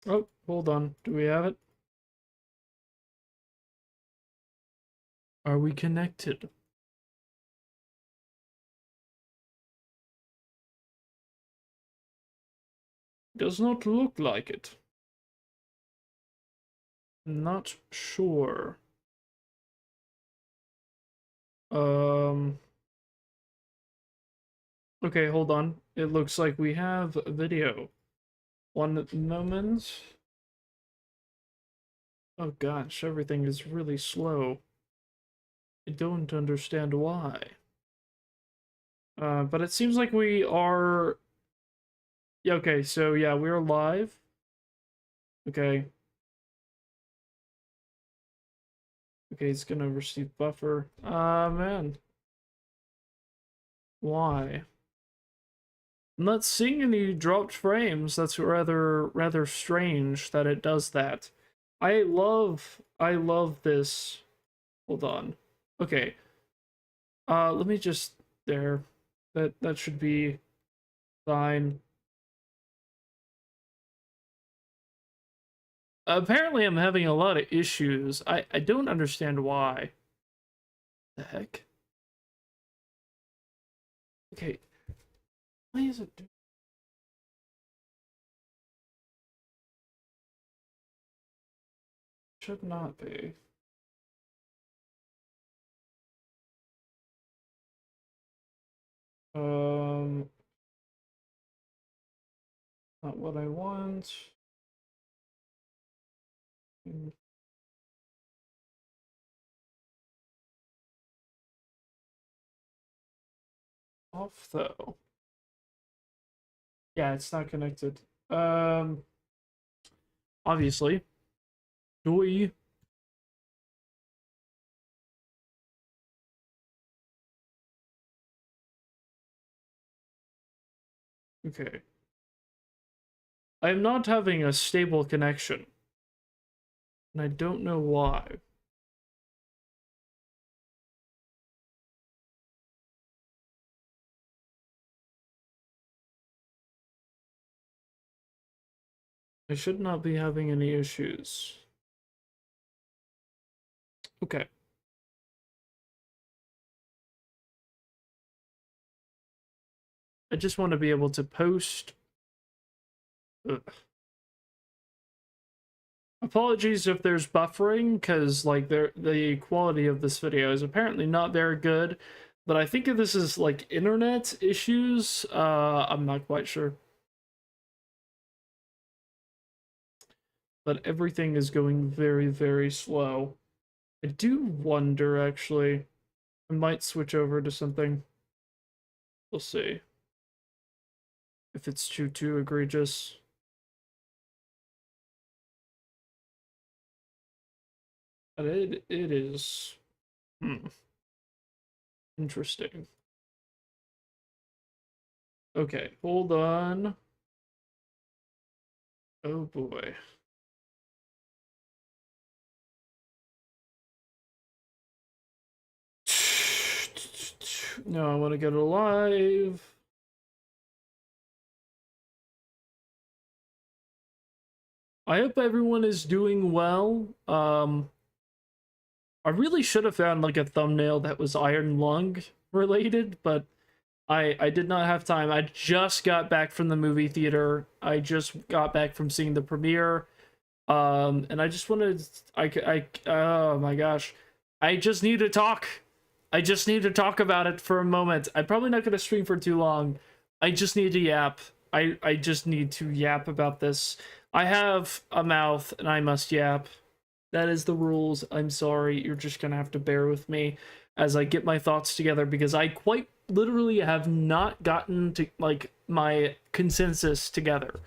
Oh, hold on. Do we have it? Are we connected? Does not look like it. Not sure. Um, okay, hold on. It looks like we have a video. One moment. Oh gosh, everything is really slow. I don't understand why. But it seems like we are... Yeah, okay, so yeah, we're live. Okay. Okay, it's gonna receive buffer. Man. Why? I'm not seeing any dropped frames. That's rather strange that it does that. I love this. Hold on. Okay. Let me just there. That should be fine. Apparently I'm having a lot of issues. I don't understand why. The heck? Okay. Why is it should not be. Um Not what I want. Off though. Yeah, it's not connected. Um Obviously. Joy. Okay. I'm not having a stable connection, and I don't know why. I should not be having any issues. Okay. I just want to be able to post. Ugh. Apologies if there's buffering, because like the quality of this video is apparently not very good. But I think if this is like internet issues, I'm not quite sure. But everything is going very, very slow. I do wonder actually. I might switch over to something. We'll see if it's too egregious. But it is interesting. Okay, hold on. Oh boy. No, I want to get it alive. I hope everyone is doing well. I really should have found like a thumbnail that was Iron Lung related, but I did not have time. I just got back from the movie theater. I just got back from seeing the premiere. And I just wanted oh my gosh. I just need to talk. I just need to talk about it for a moment. I'm probably not going to stream for too long. I just need to yap. I just need to yap about this. I have a mouth and I must yap. That is the rules. I'm sorry. You're just going to have to bear with me as I get my thoughts together because I quite literally have not gotten to like my consensus together.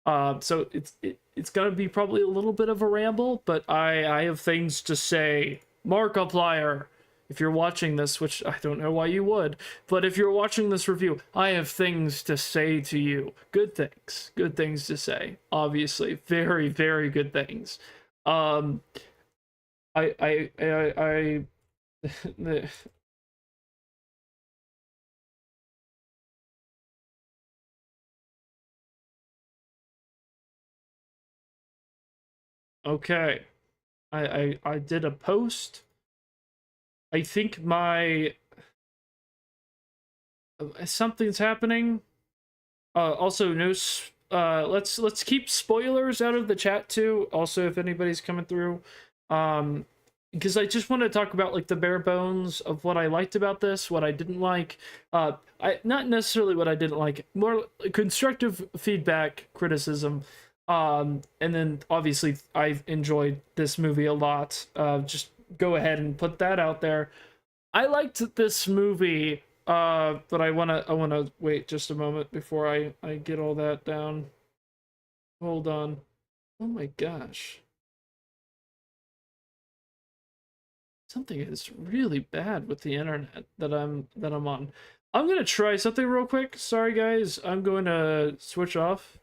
So it's gonna be probably a little bit of a ramble, but I have things to say. Markiplier, if you're watching this, which I don't know why you would, but if you're watching this review, I have things to say to you. Good things to say. Obviously, very very good things. Um, I Okay. I did a post. I think my something's happening. Also, no. Let's keep spoilers out of the chat too. Also, if anybody's coming through, um, because I just want to talk about like the bare bones of what I liked about this, what I didn't like. I not necessarily what I didn't like, more constructive feedback, criticism. And then obviously I've enjoyed this movie a lot. Just go ahead and put that out there. I liked this movie, but I wanna wait just a moment before I get all that down. Hold on. Oh my gosh. Something is really bad with the internet that I'm on. I'm gonna try something real quick. Sorry guys, I'm going to switch off.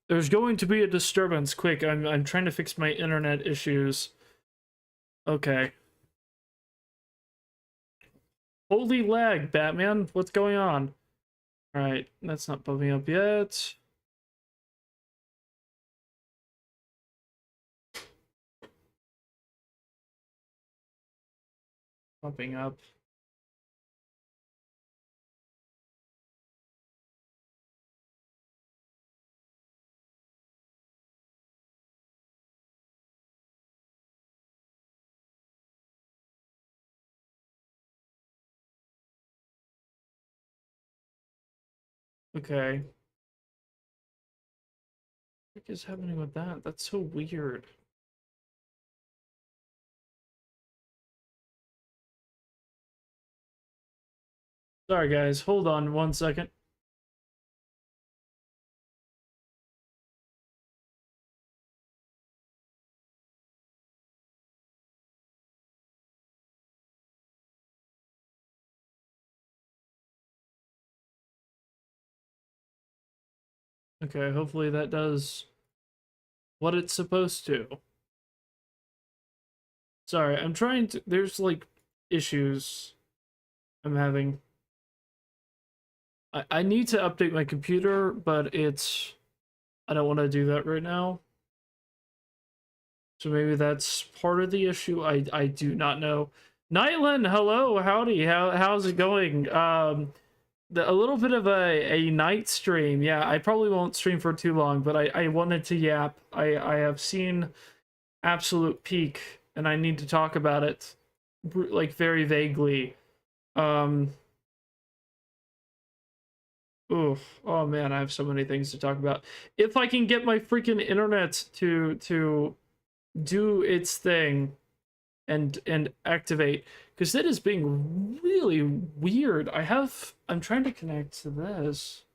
There's going to be a disturbance. Quick, I'm trying to fix my internet issues. Okay. Holy lag, Batman. What's going on? Alright, that's not bumping up yet. Bumping up. Okay. What is happening with that? That's so weird. Sorry guys, hold on 1 second. Okay, hopefully that does what it's supposed to. Sorry, I'm trying to... There's, like, issues I'm having. I need to update my computer, but it's... I don't want to do that right now. So maybe that's part of the issue. I do not know. Nightland, hello, howdy. How's it going? A little bit of a night stream. Yeah, I probably won't stream for too long, but I wanted to yap. I have seen Absolute Peak, and I need to talk about it, like, very vaguely. Um, oof. Oh man, I have so many things to talk about. If I can get my freaking internet to do its thing and activate, because it is being really weird. I'm trying to connect to this.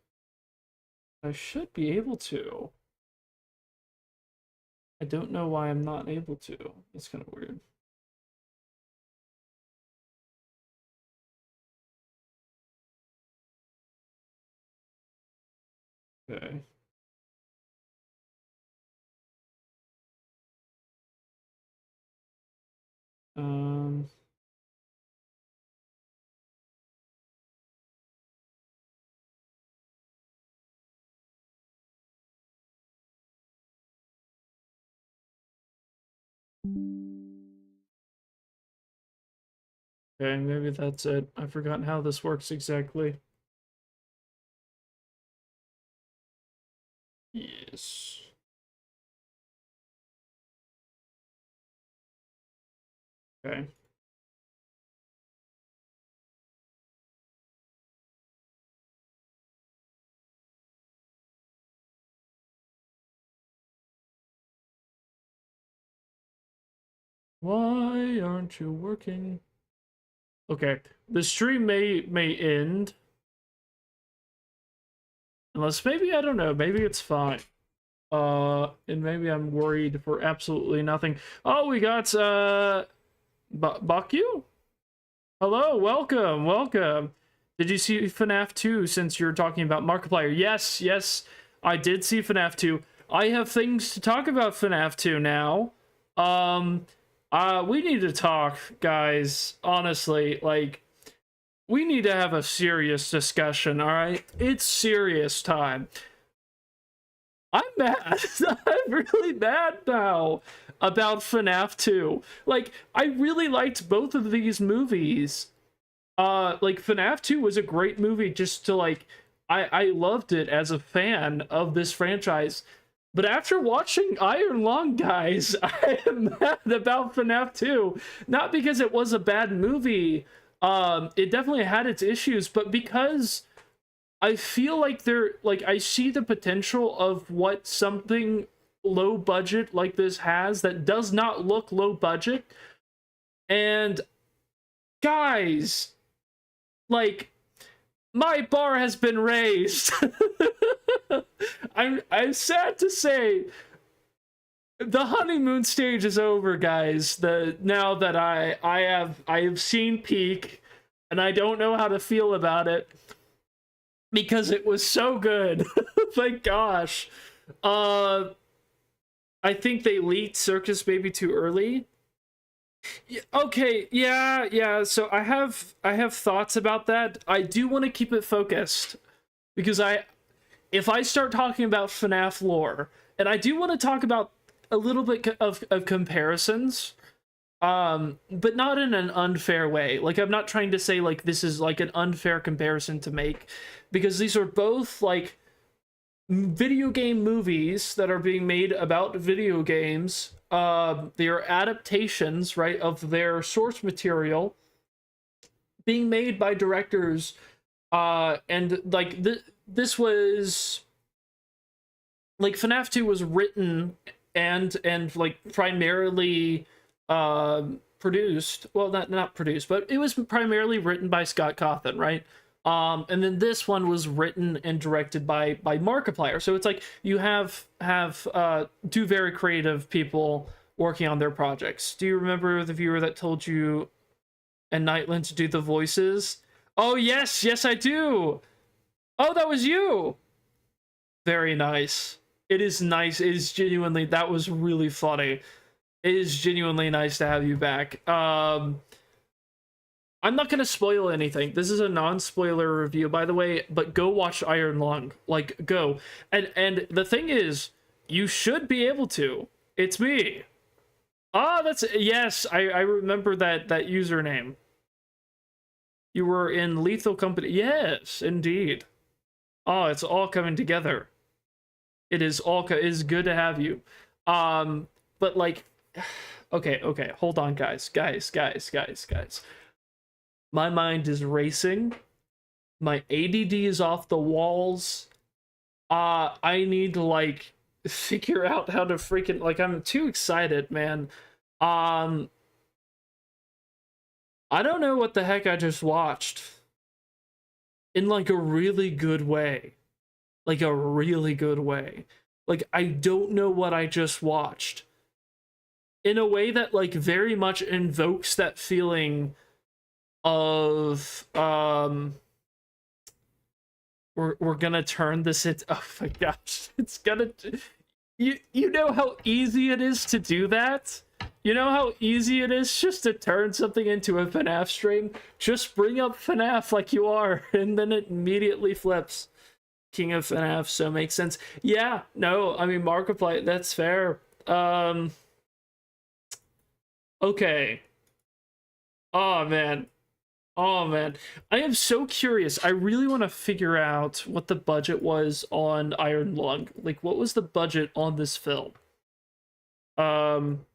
I should be able to. I don't know why I'm not able to. That's kind of weird. Okay. Um, okay, maybe that's it. I've forgotten how this works exactly. Yes. Okay. Why aren't you working? Okay. The stream may end. Unless maybe, I don't know, maybe it's fine. And maybe I'm worried for absolutely nothing. Oh, we got Baku? Hello, welcome, welcome. Did you see FNAF 2 since you're talking about Markiplier? Yes, yes, I did see FNAF 2. I have things to talk about FNAF 2 now. We need to talk, guys. Honestly, like, we need to have a serious discussion, alright? It's serious time. I'm mad. I'm really mad now about FNAF 2. Like, I really liked both of these movies. Like, FNAF 2 was a great movie just to, like, I loved it as a fan of this franchise. But after watching Iron Lung, guys, I am mad about FNAF 2. Not because it was a bad movie. It definitely had its issues, but because I feel like I see the potential of what something low budget like this has that does not look low budget. And guys, like, my bar has been raised. I'm sad to say the honeymoon stage is over, guys. Now that I have seen Peak and I don't know how to feel about it because it was so good. Thank gosh. I think they leaked Circus Baby too early. Okay, yeah. So I have thoughts about that. I do want to keep it focused because if I start talking about FNAF lore, and I do want to talk about a little bit of comparisons, but not in an unfair way. Like, I'm not trying to say like this is like an unfair comparison to make, because these are both like video game movies that are being made about video games. They are adaptations, right, of their source material being made by directors. And like this was like FNAF 2 was written and like primarily produced, well, not produced, but it was primarily written by Scott Cawthon, right? And then this one was written and directed by Markiplier. So it's like you have two very creative people working on their projects. Do you remember the viewer that told you and Nightland to do the voices? Oh yes, I do. Oh, that was you. Very nice. It is nice. It is genuinely, that was really funny. It is genuinely nice to have you back. I'm not gonna spoil anything. This is a non-spoiler review, by the way, but go watch Iron Lung. Like, go. And the thing is, you should be able to. It's me. Ah, that's, yes, I remember that username. You were in Lethal Company. Yes, indeed. Oh, it's all coming together. It is good to have you. But like, okay, hold on, guys. My mind is racing. My ADD is off the walls. I need to like figure out how to freaking, like, I'm too excited, man. I don't know what the heck I just watched. In like a really good way. Like a really good way. Like, I don't know what I just watched. In a way that like very much invokes that feeling of we're gonna turn this into, oh my gosh, it's gonna, you know how easy it is to do that? You know how easy it is just to turn something into a FNAF stream? Just bring up FNAF like you are, and then it immediately flips. King of FNAF, so makes sense. Yeah, no, I mean, Markiplier, that's fair. Okay. Oh, man. Oh, man. I am so curious. I really want to figure out what the budget was on Iron Lung. Like, what was the budget on this film? Um...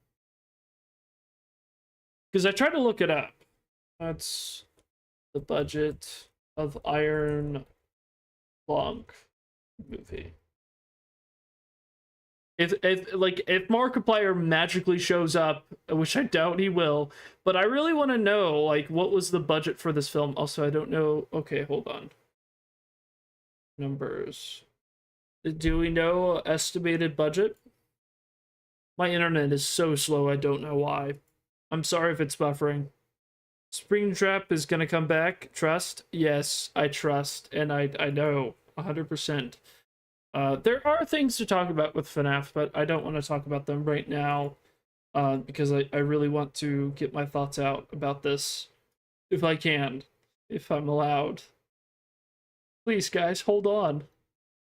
because I tried to look it up. That's the budget of Iron Lung movie. If Markiplier magically shows up, which I doubt he will, but I really want to know like what was the budget for this film. Also, I don't know. Okay, hold on. Numbers. Do we know estimated budget? My internet is so slow, I don't know why. I'm sorry if it's buffering. Springtrap is gonna come back. Trust? Yes, I trust, and I know 100%. There are things to talk about with FNAF, but I don't want to talk about them right now, because I really want to get my thoughts out about this, if I can, if I'm allowed. Please, guys, hold on.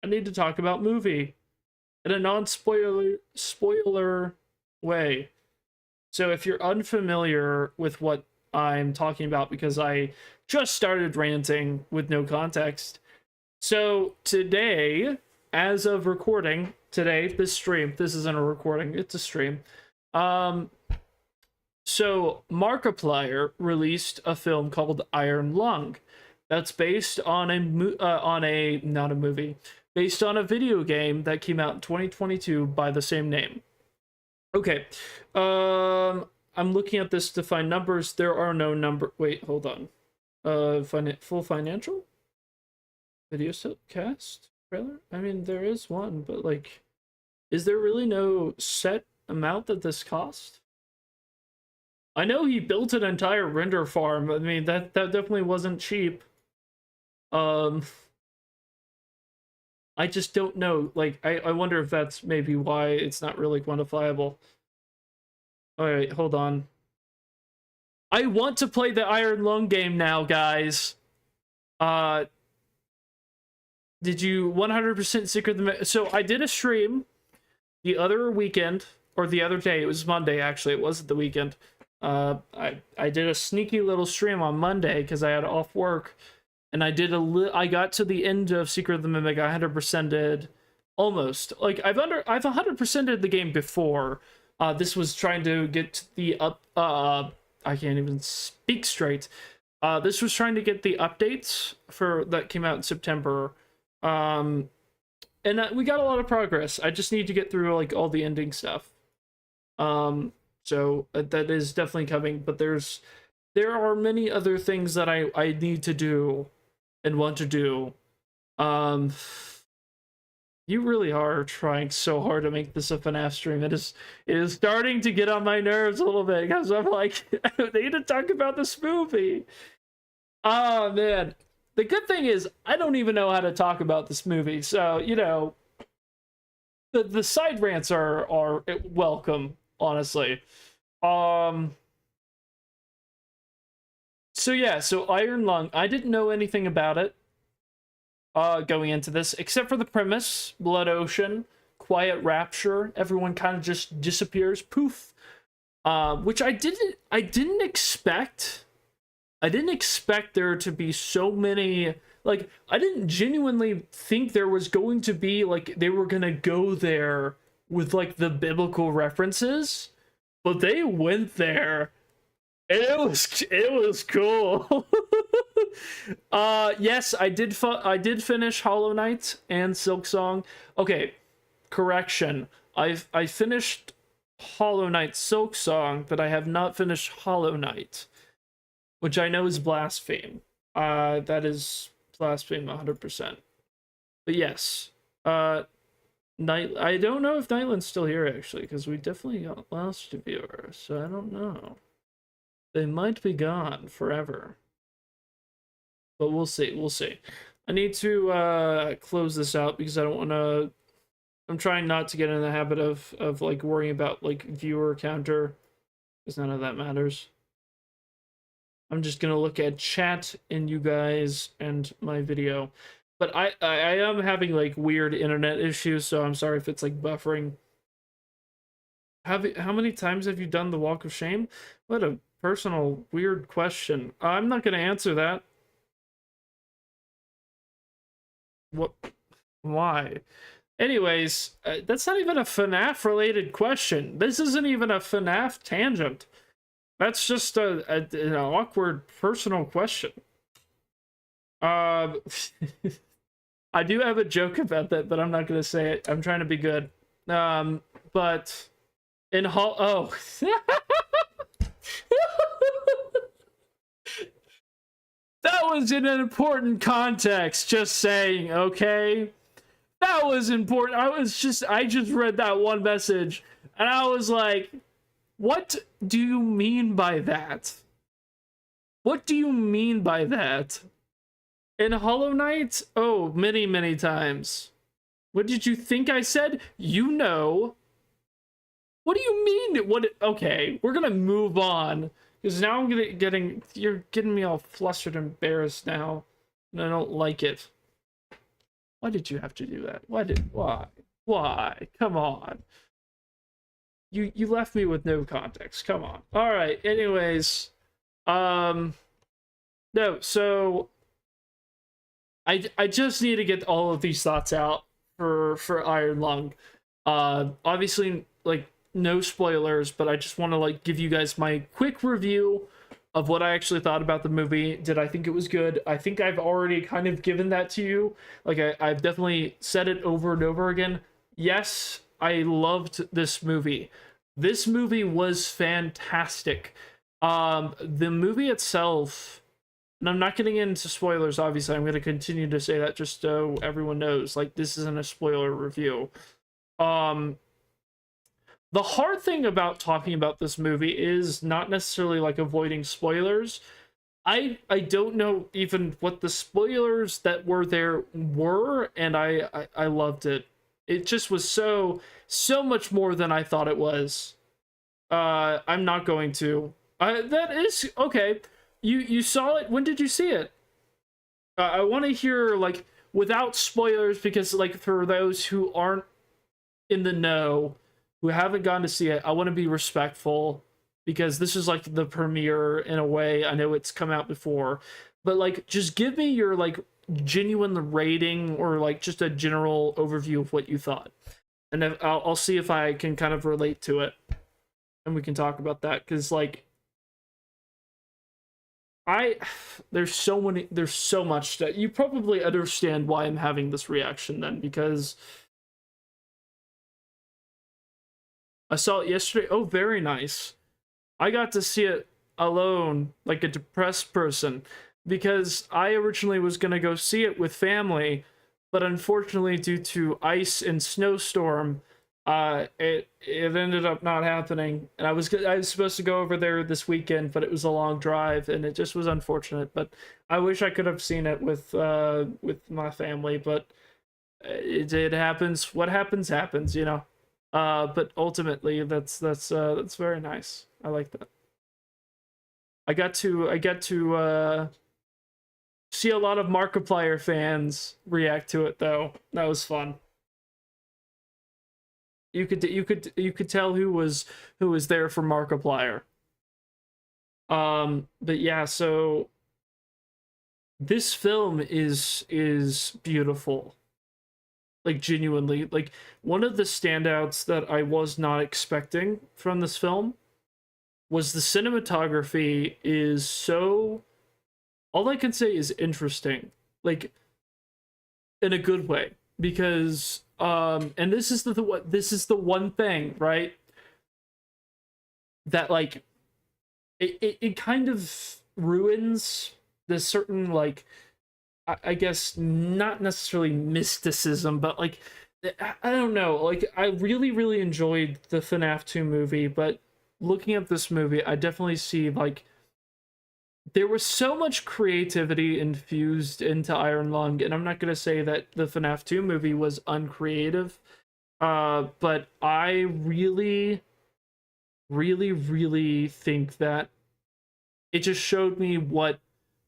I need to talk about movie in a non-spoiler way. So if you're unfamiliar with what I'm talking about, because I just started ranting with no context. So today, as of recording, today, this stream, this isn't a recording, it's a stream. So Markiplier released a film called Iron Lung. That's based on based on a video game that came out in 2022 by the same name. Okay, I'm looking at this to find numbers. There are no number. Wait, hold on. Full financial video cast trailer. I mean, there is one, but like, is there really no set amount that this cost? I know he built an entire render farm. I mean, that definitely wasn't cheap. I just don't know. Like, I wonder if that's maybe why it's not really quantifiable. Alright, hold on. I want to play the Iron Lung game now, guys. Did you 100% secret the... So, I did a stream the other weekend, or the other day. It was Monday, actually. It wasn't the weekend. I did a sneaky little stream on Monday, because I had off work. And I did I got to the end of Secret of the Mimic. I 100%ed almost. Like I've 100%ed the game before. This was trying to get the I can't even speak straight. This was trying to get the updates that came out in September. And we got a lot of progress. I just need to get through like all the ending stuff. So that is definitely coming, but there are many other things that I need to do and want to do. You really are trying so hard to make this a FNAF stream. It is starting to get on my nerves a little bit, because I'm like, I need to talk about this movie. Oh man. The good thing is I don't even know how to talk about this movie, so you know, the side rants are welcome, honestly. So yeah, so Iron Lung, I didn't know anything about it going into this, except for the premise: blood ocean, quiet rapture, everyone kind of just disappears, poof. Which I didn't expect. I didn't expect there to be so many, like, I didn't genuinely think there was going to be, like, they were gonna go there with, like, the biblical references, but they went there. It was cool. Yes, I did finish Hollow Knight and Silksong. Okay, correction. I finished Hollow Knight Silksong, but I have not finished Hollow Knight, which I know is blaspheme. That is blaspheme 100%. But yes, I don't know if Nightland's still here actually, because we definitely got lost a viewer, so I don't know. They might be gone forever. But we'll see, we'll see. I need to close this out because I don't want to... I'm trying not to get in the habit of like worrying about like viewer counter, because none of that matters. I'm just gonna look at chat and you guys and my video. But I am having like weird internet issues, so I'm sorry if it's like buffering. How many times have you done the Walk of Shame? What a personal, weird question. I'm not gonna answer that. What? Why? Anyways, that's not even a FNAF related question. This isn't even a FNAF tangent. That's just an awkward personal question. Um, I do have a joke about that, but I'm not gonna say it. I'm trying to be good. But in Hall, oh, that was in an important context. Just saying, okay, that was important. I just read that one message, and I was like, what do you mean by that? What do you mean by that? In Hollow Knight? Oh, many, many times. What did you think I said? You know. What do you mean? What? Okay, we're gonna move on. Because now you're getting me all flustered and embarrassed now. And I don't like it. Why did you have to do that? Why? Why? Come on. You left me with no context. Come on. Alright, anyways. No, so I just need to get all of these thoughts out for Iron Lung. Obviously, like, no spoilers, but I just want to like give you guys my quick review of what I actually thought about the movie. Did I think it was good? I think I've already kind of given that to you. Like, I've definitely said it over and over again. Yes, I loved this movie. This movie was fantastic. The movie itself, and I'm not getting into spoilers, obviously. I'm going to continue to say that just so everyone knows. Like, this isn't a spoiler review. The hard thing about talking about this movie is not necessarily like avoiding spoilers. I don't know even what the spoilers that were there were, and I loved it. It just was so much more than I thought it was. I'm not going to. That is okay. You saw it. When did you see it? I want to hear like without spoilers, because like for those who aren't in the know, who haven't gone to see it, I want to be respectful because this is like the premiere in a way. I know it's come out before, but like just give me your like genuine rating or like just a general overview of what you thought, and I'll see if I can kind of relate to it, and we can talk about that because like there's so much that you probably understand why I'm having this reaction then, because I saw it yesterday. Oh, very nice. I got to see it alone, like a depressed person, because I originally was going to go see it with family, but unfortunately, due to ice and snowstorm, it ended up not happening. And I was supposed to go over there this weekend, but it was a long drive, and it just was unfortunate. But I wish I could have seen it with my family, but it happens. What happens happens, you know. But ultimately, that's very nice. I like that. I got to see a lot of Markiplier fans react to it though. That was fun. You could tell who was there for Markiplier. But yeah, so this film is beautiful. Like genuinely, like one of the standouts that I was not expecting from this film was the cinematography is so, all I can say is interesting, like in a good way, because and this is the one thing, right, that like it kind of ruins this certain like I guess not necessarily mysticism, but like I don't know. Like I really, really enjoyed the FNAF 2 movie, but looking at this movie, I definitely see like there was so much creativity infused into Iron Lung, and I'm not gonna say that the FNAF 2 movie was uncreative, but I really, really, really think that it just showed me what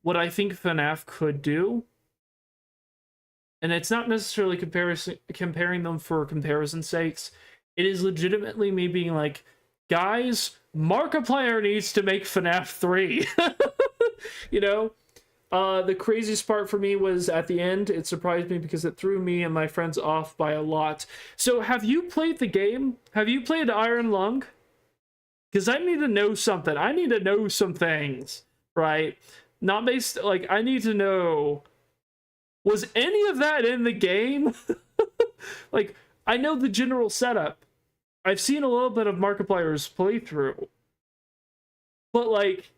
I think FNAF could do. And it's not necessarily comparing them for comparison's sakes. It is legitimately me being like, guys, Markiplier needs to make FNAF 3. You know? The craziest part for me was at the end. It surprised me because it threw me and my friends off by a lot. So have you played the game? Have you played Iron Lung? because I need to know something. I need to know some things, right? Not based, like, I need to know, was any of that in the game? Like, I know the general setup. I've seen a little bit of Markiplier's playthrough. But, like,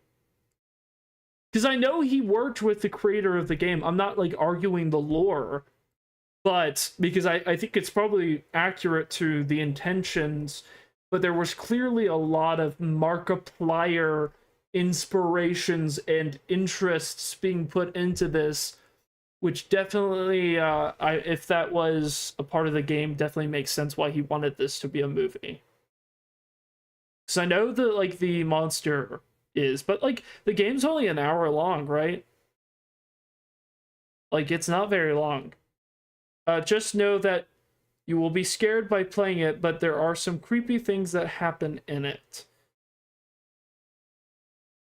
because I know he worked with the creator of the game. I'm not, like, arguing the lore. But, because I think it's probably accurate to the intentions, but there was clearly a lot of Markiplier inspirations and interests being put into this, which definitely, if that was a part of the game, definitely makes sense why he wanted this to be a movie. Because I know that, like, the monster is, but, like, the game's only an hour long, right? Like, it's not very long. Just know that you will be scared by playing it, but there are some creepy things that happen in it.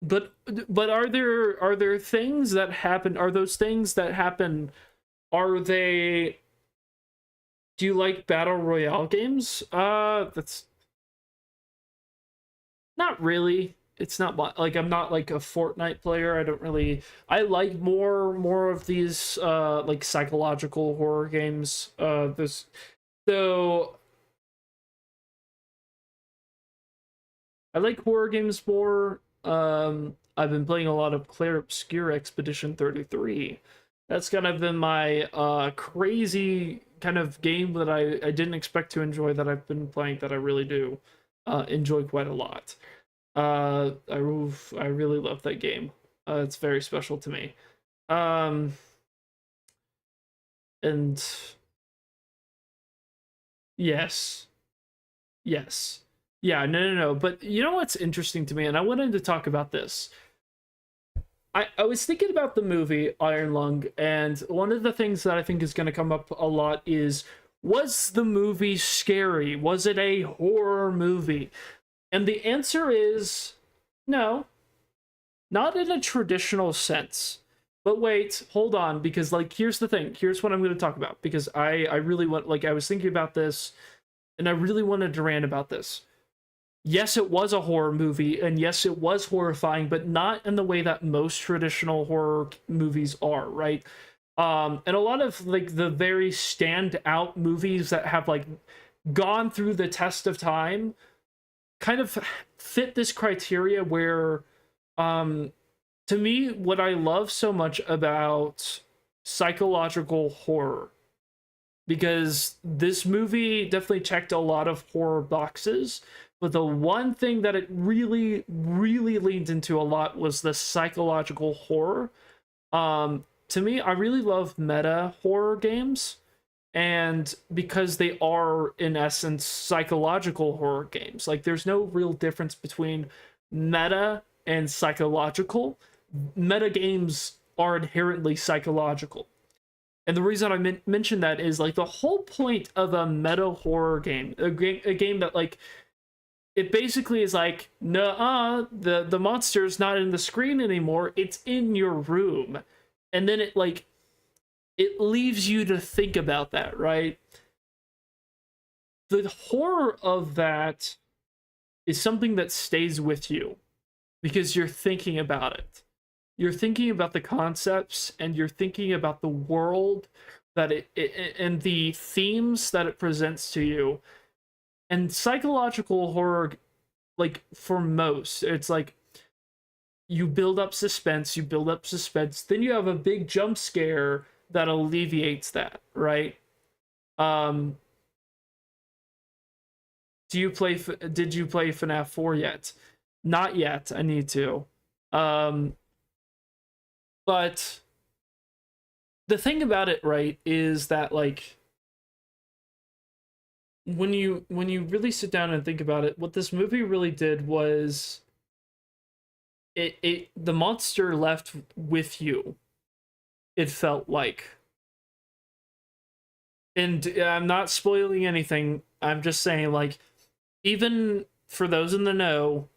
But are there things that happen? Are those things that happen? Are they? Do you like battle royale games? That's not really. It's not like I'm not like a Fortnite player. I don't really. I like more of these like psychological horror games. This so I like horror games more. I've been playing a lot of Claire Obscure Expedition 33. That's kind of been my crazy kind of game that I didn't expect to enjoy, that I've been playing, that I really do enjoy quite a lot. I really love that game. It's very special to me. Um, and yes, yes. Yeah, no. But you know what's interesting to me, and I wanted to talk about this. I was thinking about the movie Iron Lung, and one of the things that I think is going to come up a lot is, was the movie scary? Was it a horror movie? And the answer is no, not in a traditional sense. But wait, hold on, because, like, here's the thing. Here's what I'm going to talk about, because I really want, like, I was thinking about this, and I really wanted to rant about this. Yes, it was a horror movie, and yes, it was horrifying, but not in the way that most traditional horror movies are, right? And a lot of, like, the very standout movies that have, like, gone through the test of time kind of fit this criteria where, to me, what I love so much about psychological horror, because this movie definitely checked a lot of horror boxes, but the one thing that it really, really leaned into a lot was the psychological horror. To me, I really love meta horror games, and because they are, in essence, psychological horror games. Like, there's no real difference between meta and psychological. Meta games are inherently psychological. And the reason I mention that is, like, the whole point of a meta horror game, a game that, like, it basically is like, nah, the monster's not in the screen anymore, it's in your room. And then it, like, it leaves you to think about that, right? The horror of that is something that stays with you because you're thinking about it. You're thinking about the concepts, and you're thinking about the world that it and the themes that it presents to you. And psychological horror, like, for most, it's like you build up suspense, then you have a big jump scare that alleviates that, right? Um, did you play FNAF 4 yet? Not yet. I need to. Um, but the thing about it, right, is that, like, when you really sit down and think about it, what this movie really did was it the monster left with you. It felt like. And I'm not spoiling anything. I'm just saying, like, even for those in the know,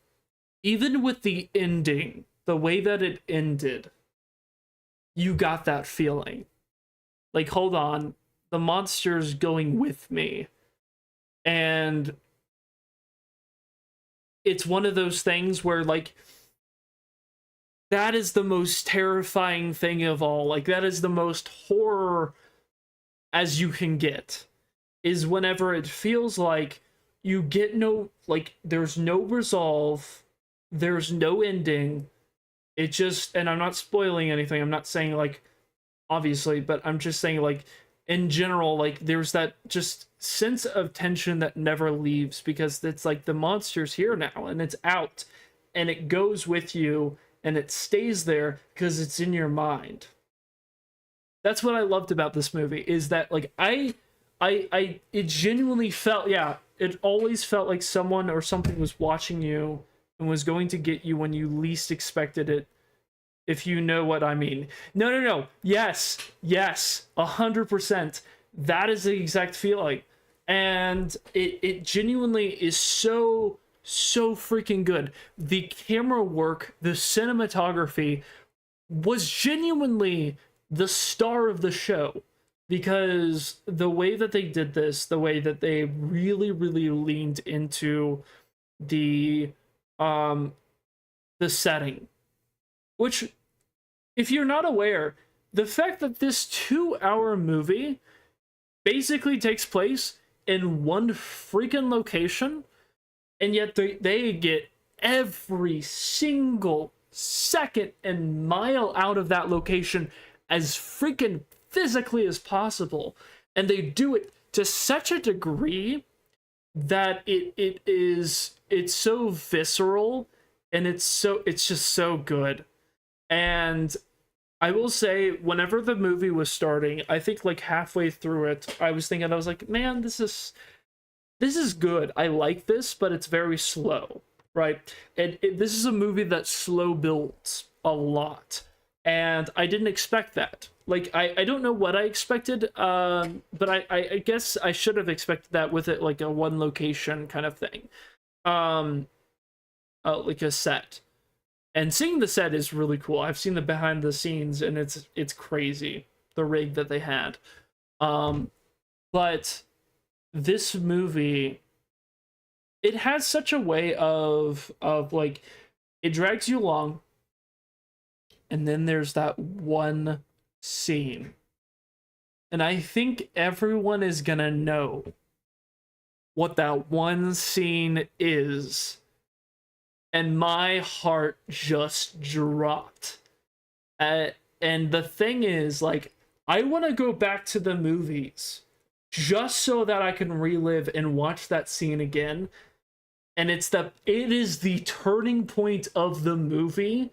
even with the ending, the way that it ended, you got that feeling. Like, hold on, the monster's going with me. And it's one of those things where like that is the most terrifying thing of all. Like that is the most horror as you can get, is whenever it feels like you get no, like there's no resolve, there's no ending. It just, and I'm not spoiling anything. I'm not saying like obviously, but I'm just saying like in general, like there's that just sense of tension that never leaves, because it's like the monster's here now and it's out and it goes with you and it stays there because it's in your mind. That's what I loved about this movie, is that like it genuinely felt, yeah, it always felt like someone or something was watching you and was going to get you when you least expected it, if you know what I mean. No. Yes, 100%. That is the exact feeling. And it genuinely is so freaking good. The camera work, the cinematography was genuinely the star of the show, because the way that they did this, the way that they really leaned into the um the setting, which, if you're not aware, the fact that this 2-hour movie basically takes place in one freaking location, and yet they get every single second and mile out of that location as freaking physically as possible. And they do it to such a degree that it's so visceral, and it's just so good. And I will say, whenever the movie was starting, I think like halfway through it, I was like, man, this is good. I like this, but it's very slow, right? And this is a movie that slow builds a lot, and I didn't expect that. Like, I don't know what I expected, but I guess I should have expected that with it, like a one location kind of thing, like a set. And seeing the set is really cool. I've seen the behind the scenes, and it's crazy, the rig that they had. But this movie, it has such a way of like, it drags you along, and then there's that one scene. And I think everyone is gonna know what that one scene is. And my heart just dropped. And the thing is, like, I want to go back to the movies just so that I can relive and watch that scene again. And it is the turning point of the movie,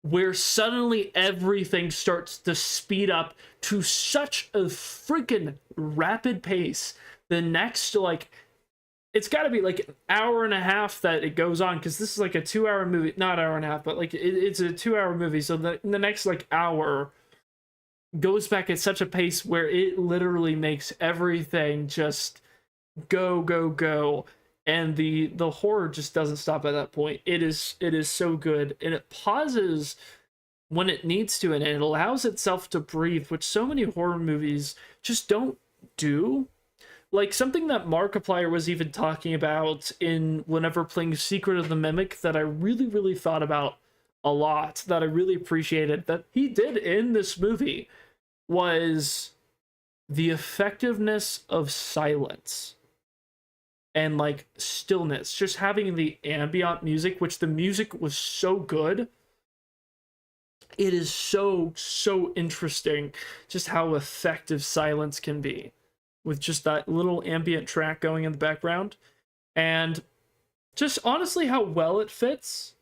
where suddenly everything starts to speed up to such a freaking rapid pace. The next, like, it's got to be like an hour and a half that it goes on, because this is like a 2-hour movie, not hour and a half, but like it's a 2-hour movie. So the next like hour goes back at such a pace where it literally makes everything just go, and the horror just doesn't stop at that point. It is so good, and it pauses when it needs to, and it allows itself to breathe, which so many horror movies just don't do. Like, something that Markiplier was even talking about in whenever playing Secret of the Mimic, that I really thought about a lot, that I really appreciated, that he did in this movie, was the effectiveness of silence and like stillness. Just having the ambient music, which the music was so good. It is so interesting just how effective silence can be, with just that little ambient track going in the background, and just honestly how well it fits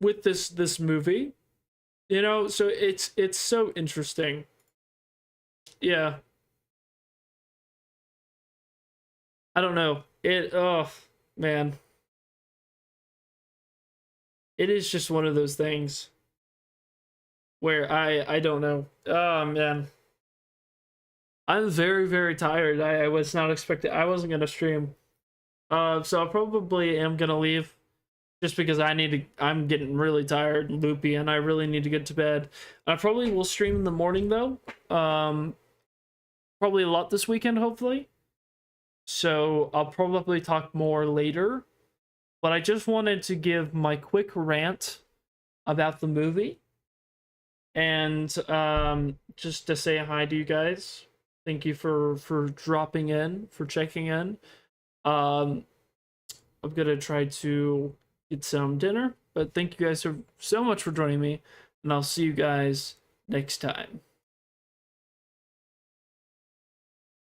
with this movie, you know. So it's so interesting. Yeah, I don't know, oh man, it is just one of those things where I don't know. Oh man, I'm very tired. I was not expecting, I wasn't gonna stream. So I probably am gonna leave, just because I'm getting really tired and loopy, and I really need to get to bed. I probably will stream in the morning though. Probably a lot this weekend, hopefully. So I'll probably talk more later. But I just wanted to give my quick rant about the movie, and just to say hi to you guys. Thank you for dropping in, for checking in. Um, I'm gonna try to get some dinner, but thank you guys so much for joining me, and I'll see you guys next time.